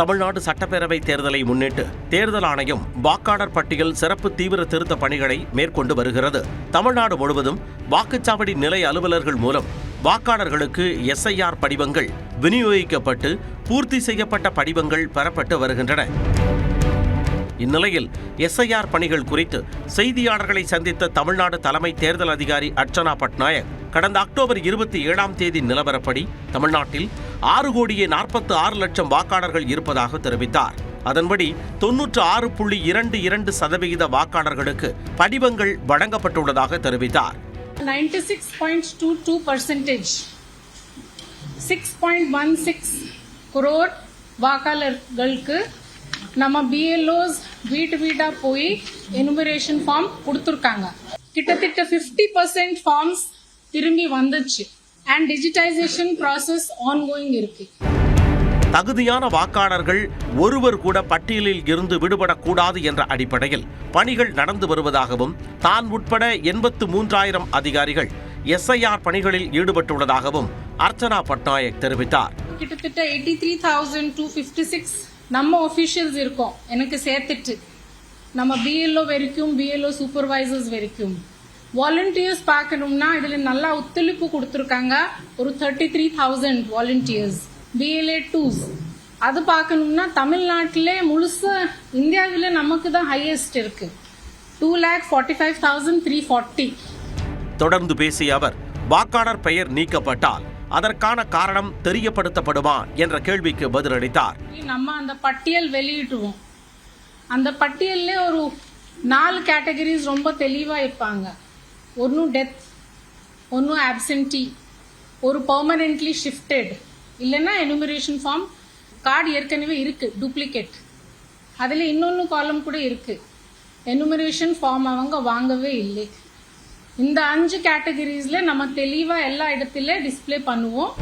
தமிழ்நாடு சட்டப்பேரவை தேர்தலை முன்னிட்டு தேர்தல் ஆணையம் வாக்காளர் பட்டியல் சிறப்பு தீவிர திருத்த பணிகளை மேற்கொண்டு வருகிறது. தமிழ்நாடு முழுவதும் வாக்குச்சாவடி நிலை அலுவலர்கள் மூலம் வாக்காளர்களுக்கு SIR படிவங்கள் விநியோகிக்கப்பட்டு பூர்த்தி செய்யப்பட்ட படிவங்கள் பெறப்பட்டு வருகின்றன. இந்நிலையில் SIR பணிகள் குறித்து செய்தியாளர்களை சந்தித்த தமிழ்நாடு தலைமை தேர்தல் அதிகாரி அர்ச்சனா பட்நாயக் கடந்த அக்டோபர் 27ஆம் தேதி நிலவரப்படி தமிழ்நாட்டில் 6,46,00,000 வாக்காளர்கள் இருப்பதாக தெரிவித்தார். அதன்படி 96.22% வாக்காளர்களுக்கு படிவங்கள் வழங்கப்பட்டுள்ளதாக தெரிவித்தார். 96.22%, 6.16 crore வாக்காளர்களுக்கு நம்ம BLOs வீட்டா போய் எனுமரேஷன் ஃபார்ம் கொடுத்துருக்காங்க. கிட்டத்தட்ட 50% ஃபார்ம்ஸ் திரும்பி வந்துச்சு. அண்ட் டிஜிட்டைசேஷன் ப்ராசஸ் ஆன்கோயிங் இருக்கு. தகுதியான வாக்காளர்கள் ஒருவர் கூட பட்டியலில் இருந்து விடுபடக்கூடாது என்ற அடிப்படையில் பணிகள் நடந்து வருவதாகவும் தான் உட்பட 83,000 அதிகாரிகள் SIR பணிகளில் ஈடுபட்டுள்ளதாகவும் அர்ச்சனா பட்நாயக் தெரிவித்தார். கிட்டத்தட்ட 83,256 நம்ம ஒபிஷியல்ஸ் இருக்கோம். எனக்கு சேர்த்துட்டு நம்ம BLO வரைக்கும் BLO சூப்பர்வைசர்ஸ் வரைக்கும் வாலண்டியர்ஸ் பார்க்கணும்னா இதுல நல்லா ஒத்துழைப்பு கொடுத்துருக்காங்க. ஒரு 33,000 வாலண்டியர்ஸ் BLA 2s அது பார்க்கணும்னா தமிழ்நாட்டிலே முழுசா இந்தியாவில நமக்கு தான் ஹையஸ்ட் இருக்கு. 2,45,340. தொடர்ந்து பேசிய அவர் வாக்காளர் பெயர் நீக்கப்பட்டால் அதற்கான காரணம் தெரியப்படுத்தப்படுமா என்ற கேள்விக்கு பதிலளித்தார். நம்ம அந்த பட்டியல் வெளியிடுவோம். அந்த பட்டியல்ல ஒரு 4 கேட்டகரிஸ் ரொம்ப தெளிவா இருப்பாங்க. ஒன்னு டெத், ஒன்னு ஆப்சென்டி, ஒரு பெர்மனன்ட்லி ஷிஃப்டட், இல்லைன்னா எனுமரேஷன் ஃபார்ம் கார்டு ஏற்கனவே இருக்கு டூப்ளிகேட். அதுல இன்னொன்னு காலம் கூட இருக்கு, எனுமரேஷன் ஃபார்ம் அவங்க வாங்கவே இல்லை. இந்த 5 கேட்டகரிஸ்ல நம்ம தெளிவா எல்லா இடத்துல டிஸ்ப்ளே பண்ணுவோம்.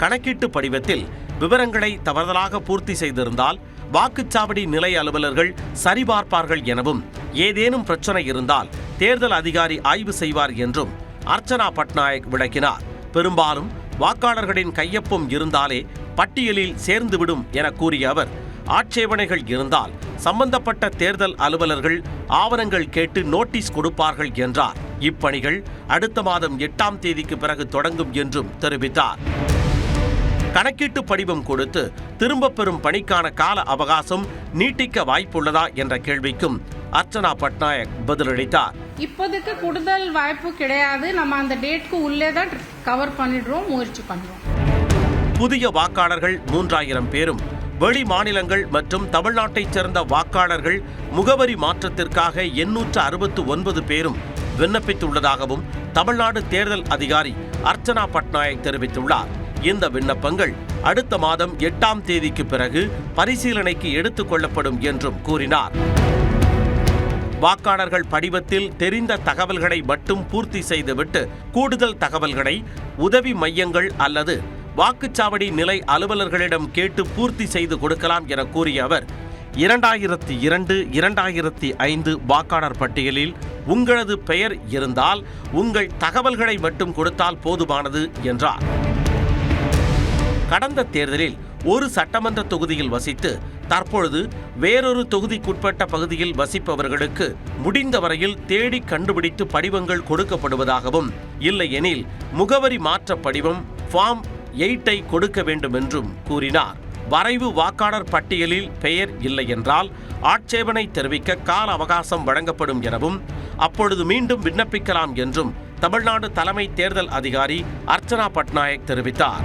கணக்கீட்டு படிவத்தில் விவரங்களை தவறுதலாக பூர்த்தி செய்திருந்தால் வாக்குச்சாவடி நிலை அலுவலர்கள் சரிபார்ப்பார்கள் எனவும் ஏதேனும் பிரச்சனை இருந்தால் தேர்தல் அதிகாரி ஆய்வு செய்வார் என்றும் அர்ச்சனா பட்நாயக் விளக்கினார். பெரும்பாலும் வாக்காளர்களின் கையொப்பம் இருந்தாலே பட்டியலில் சேர்ந்துவிடும் என கூறிய அவர் ஆட்சேபனைகள் இருந்தால் சம்பந்தப்பட்ட தேர்தல் அலுவலர்கள் ஆவணங்கள் கேட்டு நோட்டீஸ் கொடுப்பார்கள் என்றார். இப்பணிகள் அடுத்த மாதம் 8ஆம் தேதிக்கு பிறகு தொடங்கும் என்றும் தெரிவித்தார். கணக்கீட்டு படிவம் கொடுத்து திரும்பப் பெறும் பணிக்கான கால அவகாசம் நீட்டிக்க வாய்ப்புள்ளதா என்ற கேள்விக்கும் அர்ச்சனா பட்நாயக் பதிலளித்தார். இப்போதைக்கு கூடுதல் வாய்ப்பு கிடையாது. நம்ம அந்த டேட்க்கு உள்ளே தான் கவர் பண்ணிடுறோம், முயற்சி பண்றோம். புதிய வாக்காளர்கள் 3,000 பேரும் வெளி மாநிலங்கள் மற்றும் தமிழ்நாட்டைச் சேர்ந்த வாக்காளர்கள் முகவரி மாற்றத்திற்காக 869 பேரும் விண்ணப்பித்துள்ளதாகவும் தமிழ்நாடு தேர்தல் அதிகாரி அர்ச்சனா பட்நாயக் தெரிவித்துள்ளார். இந்த விண்ணப்பங்கள் அடுத்த மாதம் 8ஆம் தேதிக்கு பிறகு பரிசீலனைக்கு எடுத்துக் கொள்ளப்படும் என்றும் கூறினார். வாக்காளர்கள் படிவத்தில் தெரிந்த தகவல்களை மட்டும் பூர்த்தி செய்துவிட்டு கூடுதல் தகவல்களை உதவி மையங்கள் அல்லது வாக்குச்சாவடி நிலை அலுவலர்களிடம் கேட்டு பூர்த்தி செய்து கொடுக்கலாம் என கூறிய அவர் 2002, 2005 வாக்காளர் பட்டியலில் உங்களது பெயர் இருந்தால் உங்கள் தகவல்களை மட்டும் கொடுத்தால் போதுமானது என்றார். கடந்த தேர்தலில் ஒரு சட்டமன்ற தொகுதியில் வசித்து தற்பொழுது வேறொரு தொகுதிக்குட்பட்ட பகுதியில் வசிப்பவர்களுக்கு முடிந்த வரையில் தேடி கண்டுபிடித்து படிவங்கள் கொடுக்கப்படுவதாகவும் இல்லையெனில் முகவரி மாற்ற படிவம் ஃபார்ம் 8ஐ கொடுக்க வேண்டும் என்றும் கூறினார். வரைவு வாக்காளர் பட்டியலில் பெயர் இல்லை என்றால் ஆட்சேபனை தெரிவிக்க கால அவகாசம் வழங்கப்படும் எனவும் அப்பொழுது மீண்டும் விண்ணப்பிக்கலாம் என்றும் தமிழ்நாடு தலைமை தேர்தல் அதிகாரி அர்ச்சனா பட்நாயக் தெரிவித்தார்.